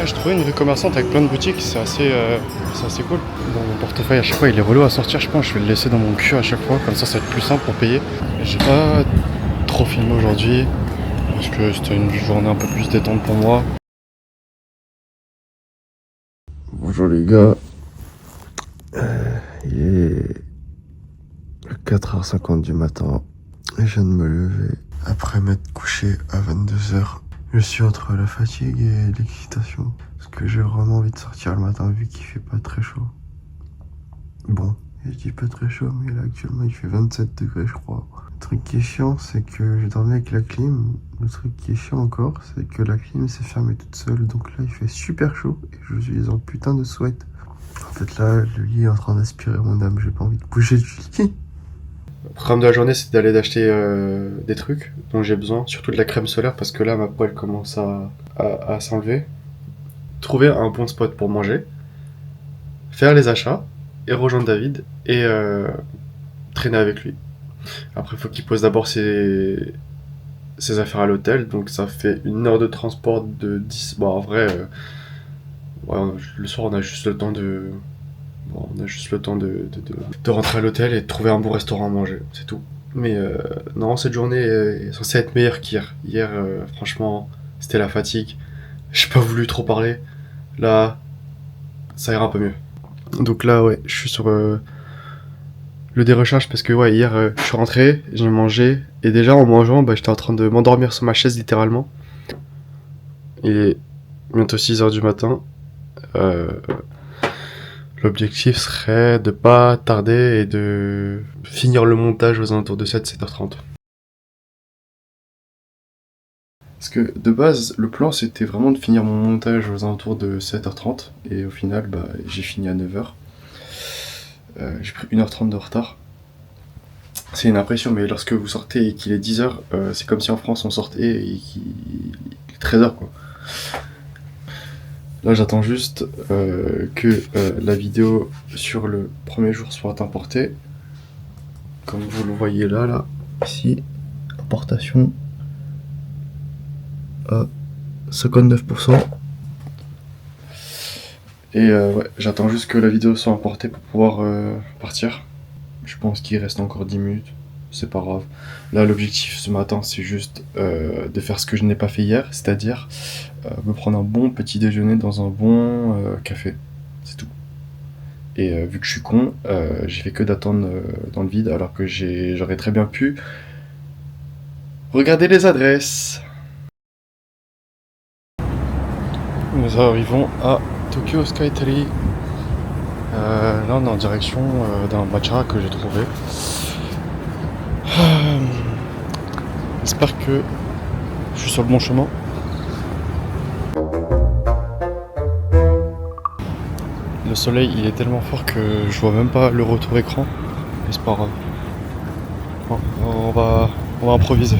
Ah, j'ai trouvé une rue commerçante avec plein de boutiques, c'est assez cool. Bon, mon portefeuille à chaque fois il est relou à sortir, je pense je vais le laisser dans mon cul à chaque fois, comme ça va être plus simple pour payer. J'ai pas trop filmé aujourd'hui, parce que c'était une journée un peu plus détente pour moi. Bonjour les gars, il est 4h50 du matin et je viens de me lever après m'être couché à 22h. Je suis entre la fatigue et l'excitation, parce que j'ai vraiment envie de sortir le matin vu qu'il fait pas très chaud. Bon, je dis pas très chaud, mais là actuellement il fait 27 degrés je crois. Le truc qui est chiant, c'est que j'ai dormi avec la clim. Le truc qui est chiant encore, c'est que la clim s'est fermée toute seule, donc là il fait super chaud et je suis en putain de sweat. En fait là, le lit est en train d'aspirer mon âme, j'ai pas envie de bouger du lit. Le programme de la journée, c'est d'aller d'acheter des trucs dont j'ai besoin, surtout de la crème solaire parce que là ma peau elle commence à s'enlever. Trouver un bon spot pour manger, faire les achats et rejoindre David et traîner avec lui. Après, il faut qu'il pose d'abord ses affaires à l'hôtel, donc ça fait 1 heure de transport de 10. Bon, en vrai, ouais, le soir, on a juste le temps de. Bon, on a juste le temps de rentrer à l'hôtel et de trouver un bon restaurant à manger, c'est tout. Mais non, cette journée est censée être meilleure qu'hier. Hier, franchement, c'était la fatigue. J'ai pas voulu trop parler. Là, ça ira un peu mieux. Donc là, ouais, je suis sur le dérecharge parce que ouais, hier je suis rentré, j'ai mangé et déjà en mangeant, bah, j'étais en train de m'endormir sur ma chaise littéralement. Il est bientôt 6h du matin. Euh, L'objectif serait de pas tarder et de finir le montage aux alentours de 7h30. Parce que de base, le plan c'était vraiment de finir mon montage aux alentours de 7h30 et au final, bah, j'ai fini à 9h. J'ai pris 1h30 de retard. C'est une impression, mais lorsque vous sortez et qu'il est 10h, c'est comme si en France on sortait et qu'il est 13h quoi. Là j'attends juste que la vidéo sur le premier jour soit importée. Comme vous le voyez là, ici, importation à 59%. Et ouais, j'attends juste que la vidéo soit importée pour pouvoir partir. Je pense qu'il reste encore 10 minutes, c'est pas grave. Là, l'objectif ce matin, c'est juste de faire ce que je n'ai pas fait hier, c'est-à-dire me prendre un bon petit déjeuner dans un bon café. C'est tout. Et vu que je suis con, j'ai fait que d'attendre dans le vide, alors que j'aurais très bien pu regarder les adresses. Nous arrivons à Tokyo Skytree. Là, on est en direction d'un matcha que j'ai trouvé. J'espère que je suis sur le bon chemin. Le soleil il est tellement fort que je vois même pas le retour écran. Mais c'est pas grave. Bon, on va improviser.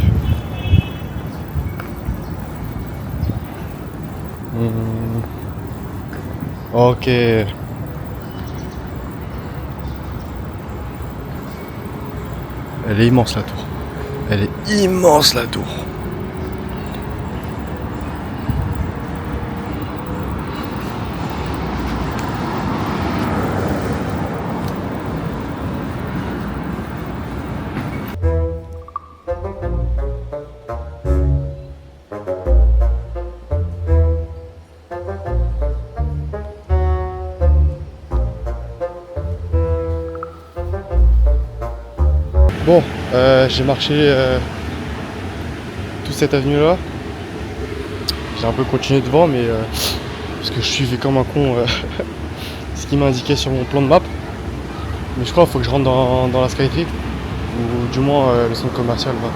Ok. Elle est immense la tour. Elle est immense la tour. Bon, j'ai marché toute cette avenue là. J'ai un peu continué devant mais parce que je suivais comme un con ce qui m'a indiqué sur mon plan de map. Mais je crois qu'il faut que je rentre dans la Skytree. Ou du moins le centre commercial là.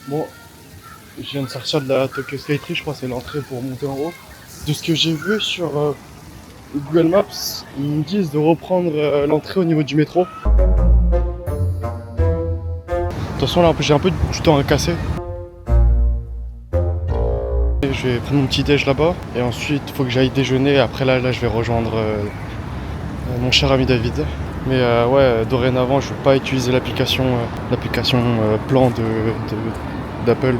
Bon, je viens de sortir de la Tokyo Skytree, je crois que c'est l'entrée pour monter en haut. De ce que j'ai vu sur Google Maps, ils me disent de reprendre l'entrée au niveau du métro. toute façon, là, en plus, j'ai un peu du temps à casser. Je vais prendre mon petit déj là-bas et ensuite il faut que j'aille déjeuner. Après là je vais rejoindre mon cher ami David. Mais ouais, dorénavant je ne vais pas utiliser l'application plan d'Apple.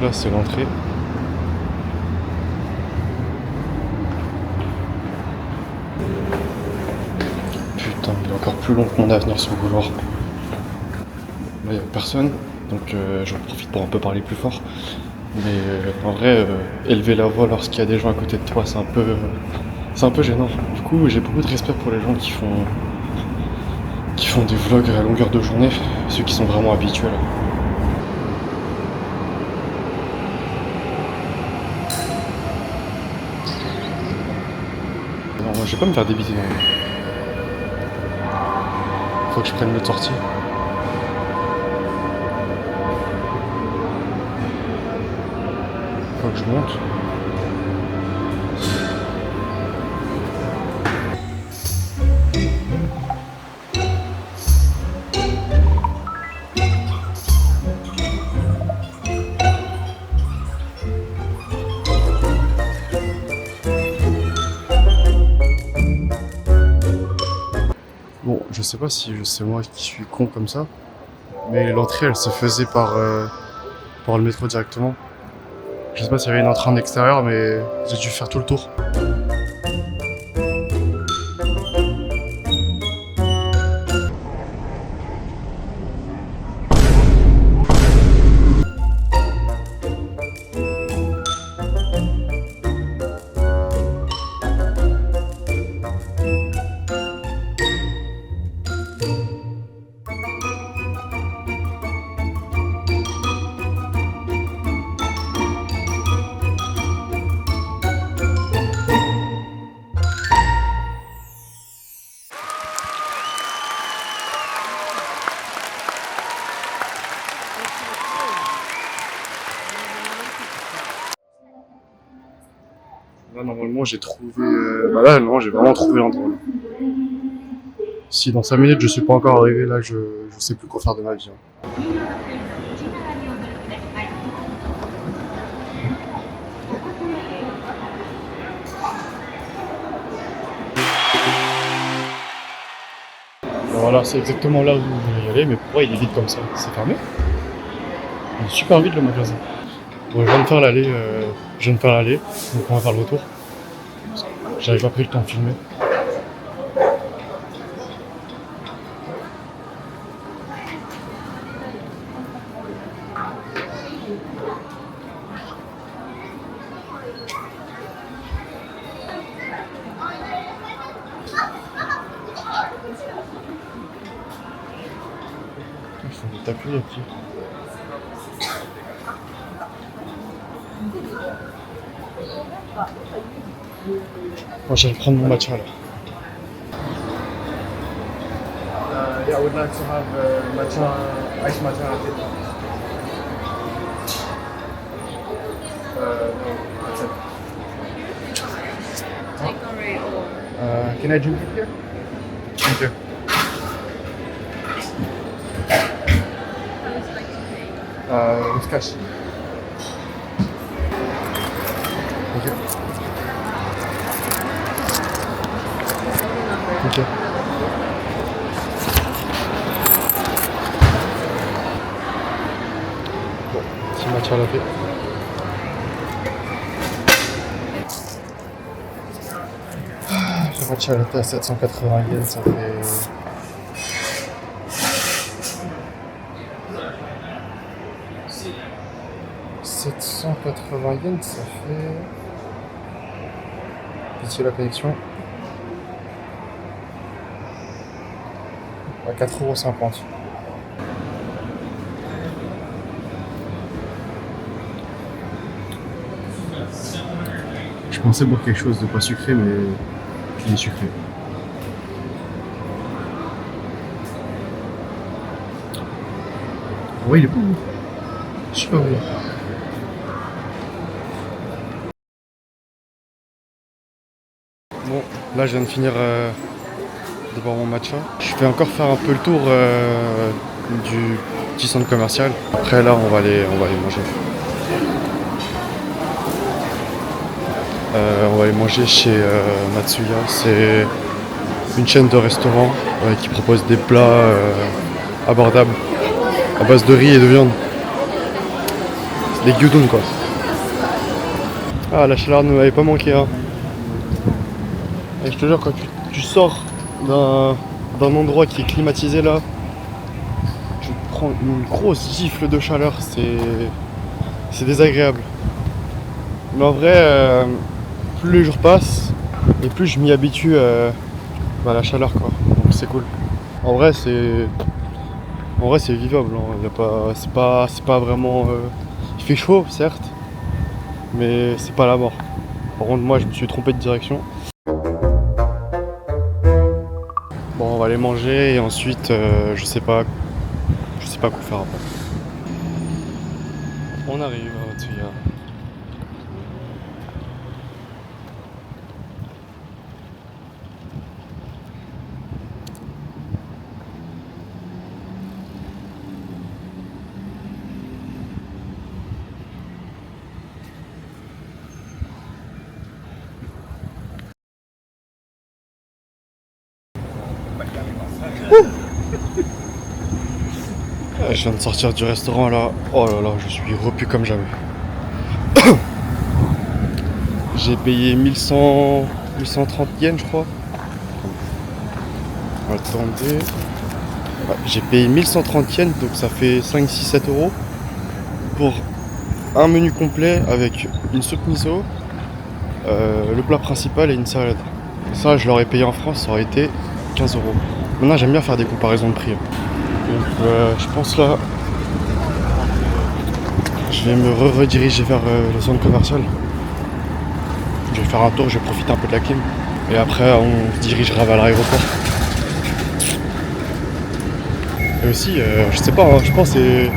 Là c'est l'entrée. Putain, il est encore plus long que mon avenir sur le boulevard. Là il n'y a personne, donc j'en profite pour un peu parler plus fort. Mais en vrai, élever la voix lorsqu'il y a des gens à côté de toi, c'est un peu gênant. Du coup, j'ai beaucoup de respect pour les gens qui font des vlogs à longueur de journée, ceux qui sont vraiment habitués là. Non, moi je vais pas me faire débiter. Faut que je prenne l'autre sortie. Faut que je monte. Bon, je sais pas si c'est moi qui suis con comme ça, mais l'entrée elle se faisait par le métro directement. Je sais pas s'il y avait une entrée en extérieur, mais j'ai dû faire tout le tour. Là, normalement, j'ai trouvé... là, non, j'ai vraiment trouvé l'endroit. Si dans 5 minutes, je suis pas encore arrivé, là, je sais plus quoi faire de ma vie. Voilà, c'est exactement là où je voulais y aller, mais pourquoi il est vide comme ça? C'est fermé? Il est super vide le magasin. Bon, je viens de faire l'aller, donc on va faire le retour. J'avais pas pris le temps de filmer. Il faut des tapis à pied. Moi, je vais prendre mon matcha là. Yeah, I would like to have matcha, ice matcha latte. No, that's it. Takeaway or Can I drink it here? Thank you. how would you like to pay? With cash. Thank you. Thank you. Bon, petit matcha latte. Le matcha latte à 780 yens, ça fait... $780 yens, ça fait... Ici la connexion. À 4,50 €. Je pensais boire quelque chose de pas sucré, mais il est sucré. Ouais, il est bon. Super bon. Bon, là je viens de finir de boire mon matcha. Je vais encore faire un peu le tour du petit centre commercial. Après là on va aller manger. On va aller manger chez Matsuya. C'est une chaîne de restaurants qui propose des plats abordables à base de riz et de viande. C'est des gyudon quoi. Ah, la chaleur ne m'avait pas manqué hein. Et je te jure, quand tu sors d'un endroit qui est climatisé là, tu prends une grosse gifle de chaleur, c'est désagréable. Mais en vrai, plus les jours passent et plus je m'y habitue à la chaleur quoi. Donc c'est cool. En vrai c'est vivable. Hein. C'est pas vraiment. Il fait chaud certes, mais c'est pas la mort. Par contre moi je me suis trompé de direction. Bon, on va aller manger et ensuite, je sais pas quoi faire après. On arrive à Matsuya. Je viens de sortir du restaurant là. Oh là là, je suis repu comme jamais. J'ai payé 1130 yens, je crois. Attendez. Ouais, j'ai payé 1130 yens, donc ça fait 5, 6, 7 euros pour un menu complet avec une soupe miso, le plat principal et une salade. Ça, je l'aurais payé en France, ça aurait été 15 euros. Maintenant, j'aime bien faire des comparaisons de prix. Donc, je pense là, je vais me rediriger vers le centre commercial. Je vais faire un tour, je vais profiter un peu de la clim. Et après, on se dirigera vers l'aéroport. Et aussi, je sais pas, hein, je pense que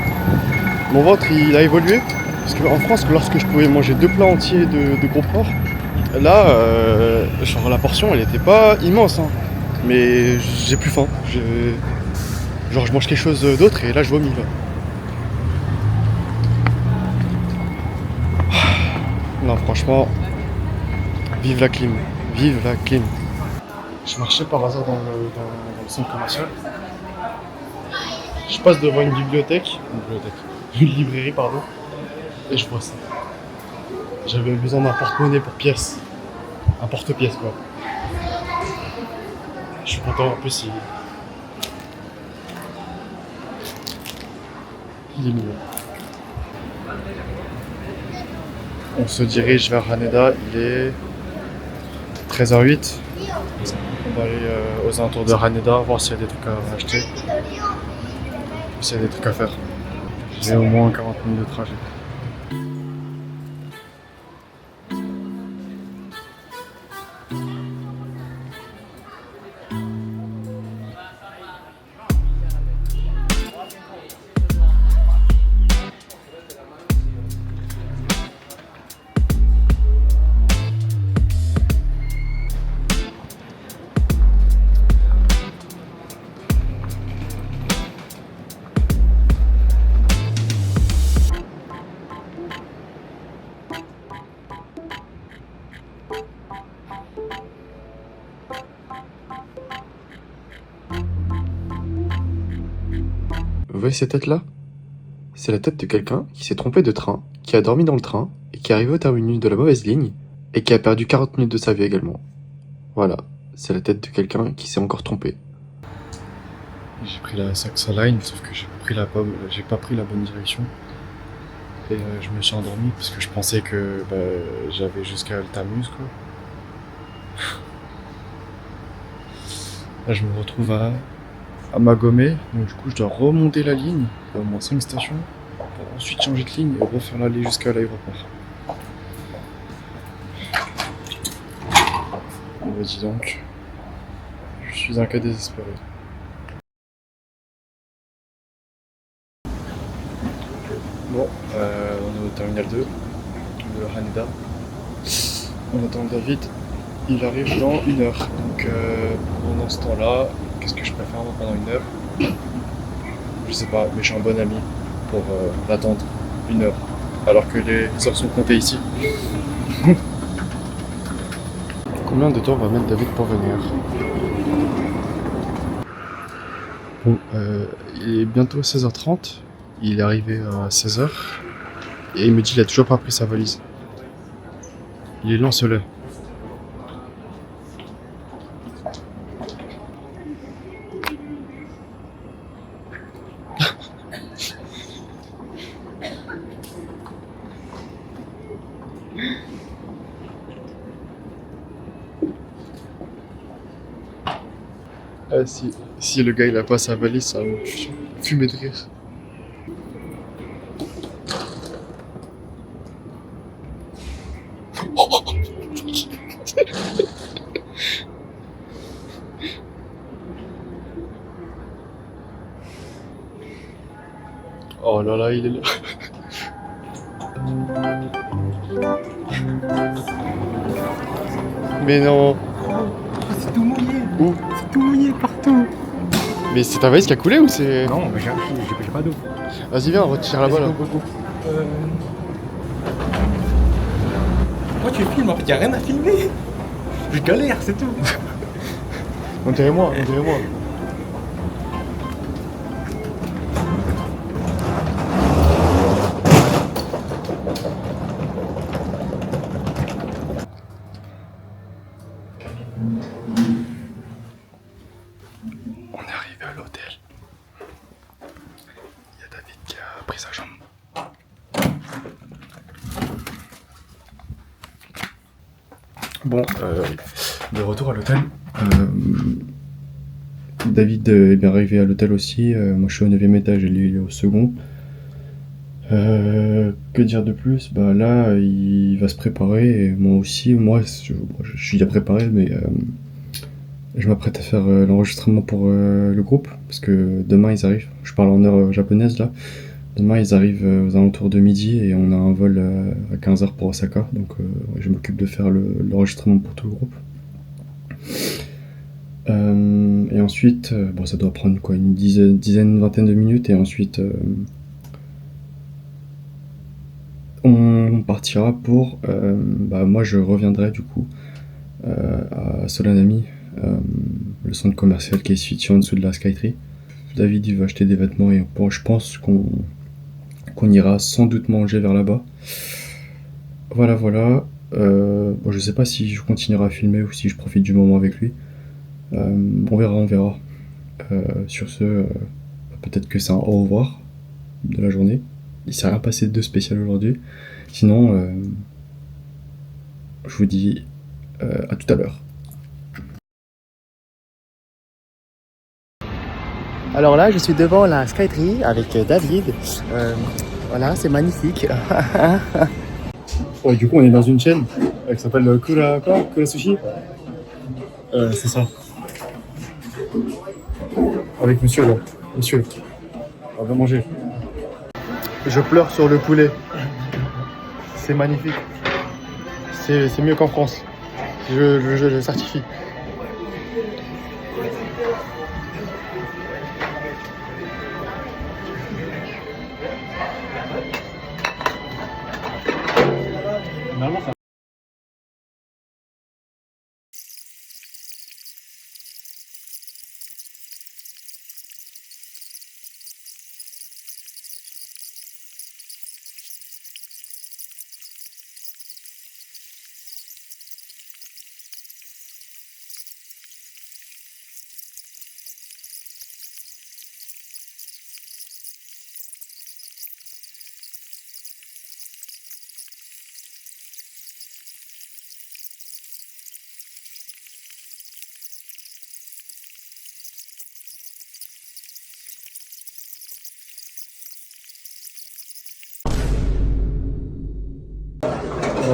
mon ventre il a évolué. Parce qu'en France, lorsque je pouvais manger 2 plats entiers de gros porc, là, genre la portion elle était pas immense. Hein. Mais j'ai plus faim. Genre je mange quelque chose d'autre et là je vomis. Là. Non, franchement, vive la clim. Vive la clim. Je marchais par hasard dans le centre commercial. Je passe devant une bibliothèque, une librairie pardon, et je vois ça. J'avais besoin d'un porte-monnaie pour pièces, un porte-pièce quoi. Je suis content en plus il est mignon. On se dirige vers Haneda, il est 13h08. On va aller aux alentours de Haneda, voir s'il y a des trucs à acheter. S'il y a des trucs à faire. J'ai au moins 40 minutes de trajet. Vous voyez cette tête-là? C'est la tête de quelqu'un qui s'est trompé de train, qui a dormi dans le train, et qui est arrivé au terminus de la mauvaise ligne, et qui a perdu 40 minutes de sa vie également. Voilà, c'est la tête de quelqu'un qui s'est encore trompé. J'ai pris la Saxa Line, sauf que j'ai pas pris la bonne direction. Et je me suis endormi parce que je pensais que j'avais jusqu'à le terminus quoi. Là je me retrouve à Magomé, donc du coup je dois remonter la ligne, au moins 5 stations, pour ensuite changer de ligne et refaire l'aller jusqu'à l'aéroport. bah dis donc, je suis un cas désespéré. Bon, on est au terminal 2 de Haneda. On attend David, il arrive dans 1 heure. Donc pendant ce temps-là, qu'est-ce que je préfère moi pendant 1 heure? Je sais pas, mais je suis un bon ami pour l'attendre 1 heure. Alors que les heures sont comptées ici. Combien de temps va mettre David pour venir? Bon, il est bientôt 16h30. Il est arrivé à 16h. Et il me dit qu'il a toujours pas pris sa valise. Il est lance-le. Ah, si le gars il a pas sa valise, ça va me fumer de rire. Oh là là, il est là. Mais non. C'est tout mouillé. Où? C'est tout mouillé partout. Mais c'est ta valise qui a coulé ou c'est... Non, mais j'ai pas d'eau. Vas-y viens, retire là-bas là. Moi tu filmes, en fait, y'a rien à filmer. Je galère, c'est tout. On dirait moi. On est arrivé à l'hôtel. Il y a David qui a pris sa chambre. Bon, de retour à l'hôtel. David est bien arrivé à l'hôtel aussi. Moi je suis au 9e étage et lui il est au second. Que dire de plus? Bah là il va se préparer et moi aussi. Moi je suis déjà préparé mais je m'apprête à faire l'enregistrement pour le groupe parce que demain ils arrivent. Je parle en heure japonaise là. Demain ils arrivent aux alentours de midi et on a un vol à 15h pour Osaka. Donc je m'occupe de faire l'enregistrement pour tout le groupe. Et ensuite, bon ça doit prendre quoi, une dizaine, vingtaine de minutes et ensuite on partira pour... bah moi je reviendrai du coup à Solanami, le centre commercial qui est situé en dessous de la Skytree. David il veut acheter des vêtements et bon, je pense qu'on ira sans doute manger vers là-bas. Voilà. Bon, je sais pas si je continuerai à filmer ou si je profite du moment avec lui. On verra. Sur ce, peut-être que c'est un au revoir de la journée. Il s'est rien passé de spécial aujourd'hui. Sinon, je vous dis à tout à l'heure. Alors là, je suis devant la Skytree avec David. Voilà, c'est magnifique. Ouais, du coup, on est dans une chaîne qui s'appelle Kura Sushi. C'est ça. Avec monsieur là. Monsieur. On va manger. Je pleure sur le poulet. C'est magnifique. C'est mieux qu'en France. Je le certifie.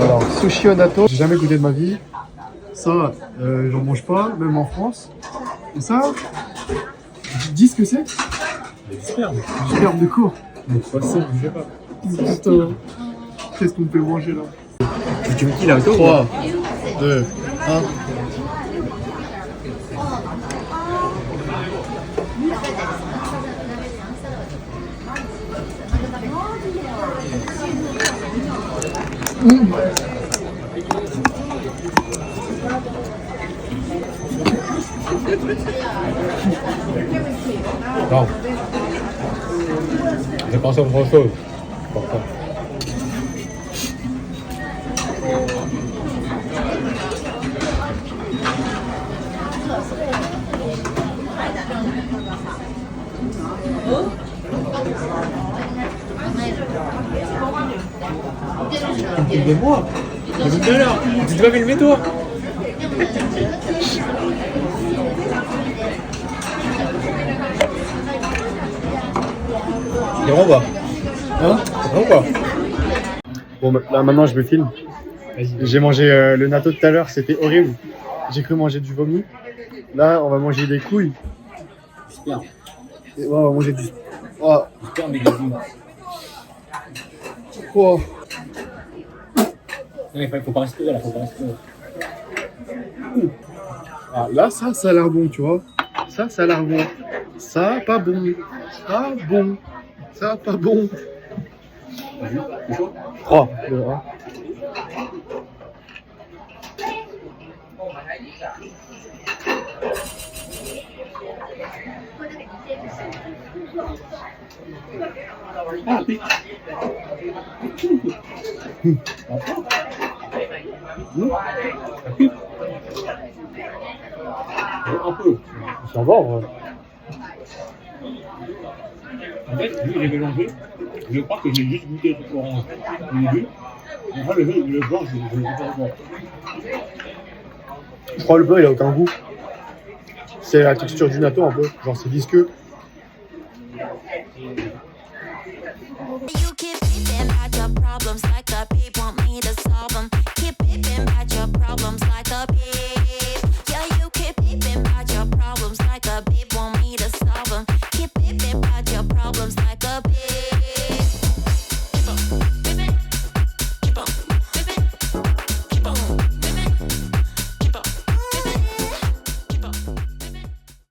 Alors, sushi au natto, j'ai jamais goûté de ma vie. Ça, j'en mange pas, même en France. Et ça, dis ce que c'est? Du sperme. Du sperme de cours. Donc, poisson, je sais pas. Putain, qu'est-ce qu'on peut manger là? Tu veux qu'il a 3, 2, 1. Non. J'ai pensé à autre chose. Pourquoi? Filmez-moi. J'ai vu tout à l'heure. Tu dois filmer toi. C'est bon ou pas? Hein? C'est bon ou pas? Bon, là maintenant je me filme. Vas-y. J'ai mangé le natto tout à l'heure, c'était horrible. J'ai cru manger du vomi. Là, on va manger des couilles. Super. Et on va manger du. Oh. Super méga bon. Oh. Non, il faut pas respirer là, faut pas respirer. Ah, là, ça a l'air bon, tu vois. Ça a l'air bon. Ça, pas bon. Ça, bon. Ça, pas bon. Vas-y, c'est chaud. 3, 2, 1. Ah, pique. Un peu. Ça va, ouais. En fait, lui, j'ai mélangé. Je crois que j'ai juste goûté le truc orange au début. Et après, le blanc, je ne sais pas encore. Je crois que le beurre, il a aucun goût. C'est la texture du natto un peu. Genre, c'est visqueux. You keep thinking about your problems like the people want me to solve them.